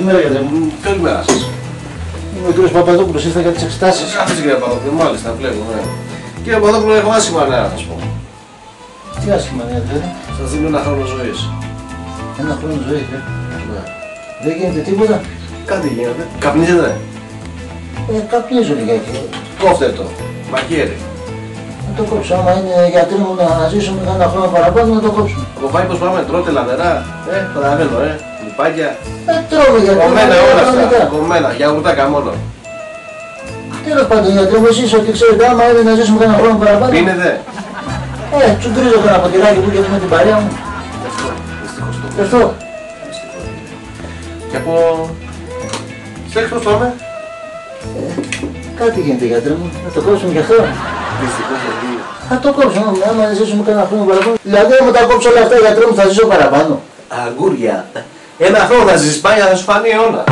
Καλημέρα, γιατρέ μου. Καλημέρα σας. Είμαι ο κ. Παπαδόπουλος, ήρθα για τις εξετάσεις. Κάθεσε κύριε Παπαδόπουλο, μάλιστα βλέπω. Ναι. Κύριε Παπαδόπουλο, έχω άσχημα νέα να σας πω. Τι άσχημα νέα, γιατρέ. Σας δίνω ένα χρόνο ζωής. Ένα χρόνο ζωής, Ναι. Δεν γίνεται τίποτα. Κάτι γίνεται. Καπνίζετε. Καπνίζω λιγάκι. Κόφτε το. Μαχαίρι. Να το κόψω. Άμα είναι γιατρέ μου να ζήσουμε ένα χρόνο παραπάνω, να το κόψουμε. Από πάει πως πάμε, τρώτε λαδερά. Καταλαβαίνω, λιπάκια. Τρώμε γιατρέ. Κομμένα όλα αυτά. Κομμένα, γιαουρτάκια μόνο. Τέλος πάντων, γιατρέ μου, εσείς ότι ξέρετε, άμα είναι να ζήσουμε ένα χρόνο παραπάνω. Πίνετε. Τσουγκρίζω ένα ποτηράκι που και με την παρέα μου. Δυστυχώς το. Και από σεξ πώς πάμε. Κάτι γίνεται, γιατρέ μου. Να το κόψουμε και αυτό. Δυστυχώς γιατί. Θα το κόψουμε, άμα δεν ζήσουμε κανένα χρόνο παραπάνω. Δηλαδή, άμα τα κόψω όλα αυτά, γιατρέ μου, θα ζήσω παραπάνω. Αγκούρια. Ένα χρόνο θα ζήσεις πάλι, θα σου φανεί αιώνα.